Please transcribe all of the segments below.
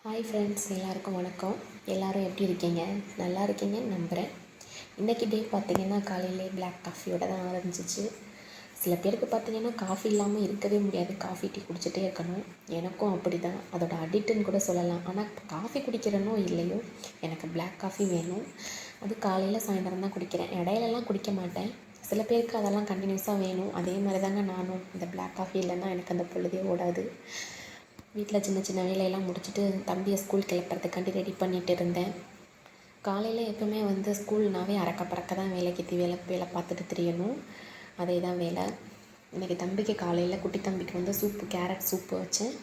Hi friends, எல்லாருக்கும் வணக்கம். எல்லோரும் எப்படி இருக்கீங்க? நல்லா இருக்கீங்கன்னு நம்புகிறேன். இன்றைக்கி டே பார்த்திங்கன்னா காலையிலே பிளாக் காஃபியோட தான் ஆரம்பிச்சிச்சு. சில பேருக்கு பார்த்திங்கன்னா காஃபி இல்லாமல் இருக்கவே முடியாது. காஃபி டீ குடிச்சிட்டே இருக்கணும். எனக்கும் அப்படி தான், அதோட அடிக்ட்டுன்னு கூட சொல்லலாம். ஆனால் காஃபி குடிக்கிறனோ இல்லையோ, எனக்கு பிளாக் காஃபி வேணும். அது காலையில் சாயந்தரம் தான் குடிக்கிறேன். இடையிலலாம் குடிக்க மாட்டேன். சில பேருக்கு அதெல்லாம் கண்டினியூஸாக வேணும். அதே மாதிரி தாங்க நானும். இந்த பிளாக் காஃபி இல்லைன்னா எனக்கு அந்த பொழுதே ஓடாது. வீட்டில் சின்ன சின்ன வேலையெல்லாம் முடிச்சுட்டு தம்பியை ஸ்கூல் கிளப்புறதுக்காண்டி ரெடி பண்ணிகிட்டு இருந்தேன். காலையில் எப்போவுமே ஸ்கூல்னாவே அறக்க பறக்க தான் வேலைக்கு வேலை பார்த்துட்டு தெரியணும். அதே தான் வேலை. இன்றைக்கி தம்பிக்கு காலையில் குட்டி தம்பிக்கு சூப்பு, கேரட் சூப்பு வச்சேன்.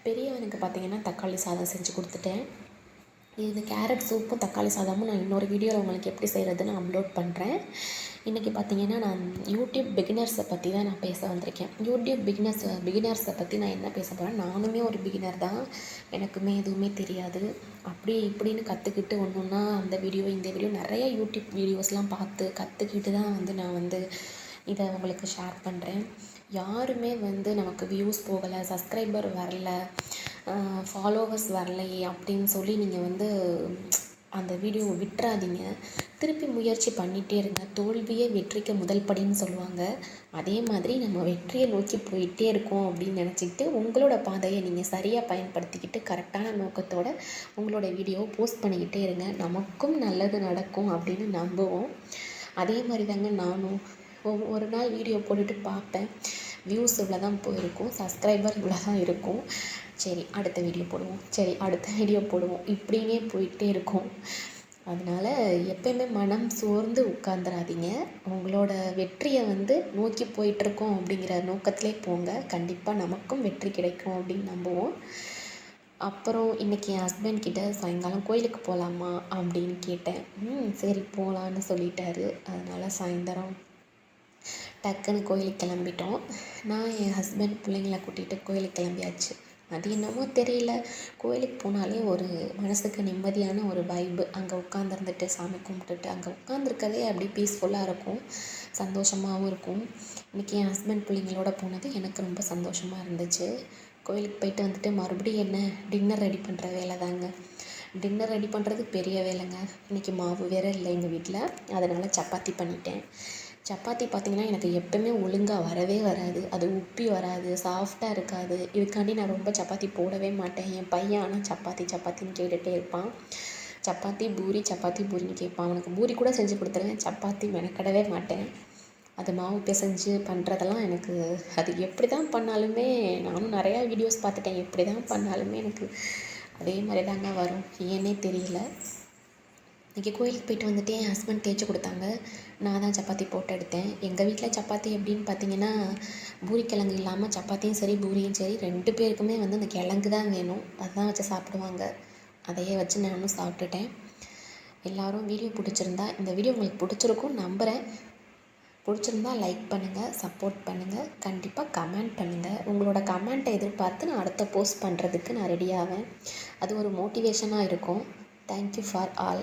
பெரியவனுக்கு பார்த்திங்கன்னா தக்காளி சாதம் செஞ்சு கொடுத்துட்டேன். இந்த கேரட் சூப்பும் தக்காளி சாதமும் நான் இன்னொரு வீடியோவில் உங்களுக்கு எப்படி செய்கிறதுன்னு அப்லோட் பண்ணுறேன். இன்றைக்கி பார்த்திங்கன்னா நான் யூடியூப் பிகினர்ஸை பற்றி தான் நான் பேச வந்திருக்கேன். யூடியூப் பிகினர்ஸை பற்றி நான் என்ன பேச போகிறேன். நானுமே ஒரு பிகினர் தான். எனக்குமே எதுவுமே தெரியாது. அப்படி இப்படின்னு கற்றுக்கிட்டு ஒன்றா அந்த வீடியோ இந்த வீடியோ நிறைய யூடியூப் வீடியோஸ்லாம் பார்த்து கற்றுக்கிட்டு தான் நான் இதை உங்களுக்கு ஷேர் பண்ணுறேன். யாருமே நமக்கு வியூஸ் போகலை, சப்ஸ்கிரைபர் வரல, ஃபாலோவர்ஸ் வரலையே அப்படின்னு சொல்லி நீங்கள் அந்த வீடியோவை விட்டுறாதீங்க. திருப்பி முயற்சி பண்ணிகிட்டே இருங்க. தோல்வியே வெற்றிக்கு முதல் படின்னு சொல்லுவாங்க. அதே மாதிரி நம்ம வெற்றியை நோக்கி போயிட்டே இருக்கோம் அப்படின்னு நினச்சிக்கிட்டு உங்களோட பாதையை நீங்கள் சரியாக பயன்படுத்திக்கிட்டு கரெக்டான நோக்கத்தோடு உங்களோட வீடியோவை போஸ்ட் பண்ணிக்கிட்டே இருங்க. நமக்கும் நல்லது நடக்கும் அப்படின்னு நம்புவோம். அதே மாதிரி தாங்க நானும் ஒரு நாள் வீடியோ போட்டுட்டு பார்ப்பேன். வியூஸ் இவ்வளோ தான் போயிருக்கும், சப்ஸ்கிரைபர் இவ்வளோ தான் இருக்கும். சரி, அடுத்த வீடியோ போடுவோம் இப்படின்னே போயிட்டே இருக்கும். அதனால் எப்பயுமே மனம் சோர்ந்து உட்காந்துடாதீங்க. உங்களோட வெற்றியை நோக்கி போயிட்டுருக்கோம் அப்படிங்கிற நோக்கத்திலே போங்க. கண்டிப்பாக நமக்கும் வெற்றி கிடைக்கும் அப்படின்னு நம்புவோம். அப்புறம் இன்றைக்கி என் ஹஸ்பண்ட் கிட்ட சாயங்காலம் கோயிலுக்கு போகலாமா அப்படின்னு கேட்டேன். சரி போகலான்னு சொல்லிட்டாரு. அதனால் சாயந்தரம் டக்குன்னு கோயிலுக்கு கிளம்பிட்டோம். நான் என் ஹஸ்பண்ட் பிள்ளைங்கள கூட்டிகிட்டு கோயிலுக்கு கிளம்பியாச்சு. அது என்னமோ தெரியல, கோயிலுக்கு போனாலே ஒரு மனசுக்கு நிம்மதியான ஒரு வைப்பு. அங்கே உட்காந்துருந்துட்டு சாமி கும்பிட்டுட்டு அங்கே உட்காந்துருக்கதே அப்படி பீஸ்ஃபுல்லாக இருக்கும், சந்தோஷமாகவும் இருக்கும். இன்றைக்கி என் ஹஸ்பண்ட் பிள்ளைங்களோட போனது எனக்கு ரொம்ப சந்தோஷமாக இருந்துச்சு. கோயிலுக்கு போயிட்டு மறுபடியும் என்ன டின்னர் ரெடி பண்ணுற வேலை தாங்க. டின்னர் ரெடி பண்ணுறது பெரிய வேலைங்க. இன்றைக்கி மாவு வேறு இல்லை எங்கள் வீட்டில், அதனால் சப்பாத்தி பண்ணிட்டேன். சப்பாத்தி பார்த்திங்கன்னா எனக்கு எப்போவுமே ஒழுங்காக வரவே வராது. அது உப்பி வராது, சாஃப்டாக இருக்காது. இதுக்காண்டி நான் ரொம்ப சப்பாத்தி போடவே மாட்டேன். என் பையன் ஆனால் சப்பாத்தின்னு கேட்டுகிட்டே இருப்பான். சப்பாத்தி பூரின்னு கேட்பான். அவனுக்கு பூரி கூட செஞ்சு கொடுத்துருவேன், சப்பாத்தி மெனக்கடவே மாட்டேன். அது மாவு பிசைஞ்சு பண்ணுறதெல்லாம் எனக்கு அது எப்படி தான் பண்ணாலுமே, நானும் நிறையா வீடியோஸ் பார்த்துட்டேன், எப்படி தான் பண்ணாலுமே எனக்கு அதே மாதிரி தாங்க வரும். ஏன்னே தெரியல. இன்றைக்கி கோயிலுக்கு போயிட்டு என் ஹஸ்பண்ட் தேய்ச்சி கொடுத்தாங்க. நான் தான் சப்பாத்தி போட்டு எடுத்தேன். எங்கள் வீட்டில் சப்பாத்தி எப்படின்னு பார்த்தீங்கன்னா, பூரிக்கிழங்கு இல்லாமல் சப்பாத்தியும் சரி பூரியும் சரி 2 பேருக்குமே அந்த கிழங்கு தான் வேணும். அதுதான் வச்சு சாப்பிடுவாங்க. அதையே வச்சு நானும் சாப்பிட்டுட்டேன். எல்லோரும் வீடியோ பிடிச்சிருந்தா, இந்த வீடியோ உங்களுக்கு பிடிச்சிருக்கும் நம்புகிறேன். பிடிச்சிருந்தா லைக் பண்ணுங்கள், சப்போர்ட் பண்ணுங்கள், கண்டிப்பாக கமெண்ட் பண்ணுங்கள். உங்களோட கமெண்ட்டை எதிர்பார்த்து நான் அடுத்த போஸ்ட் பண்ணுறதுக்கு நான் ரெடியாவேன். அது ஒரு மோட்டிவேஷனாக இருக்கும். Thank you for all.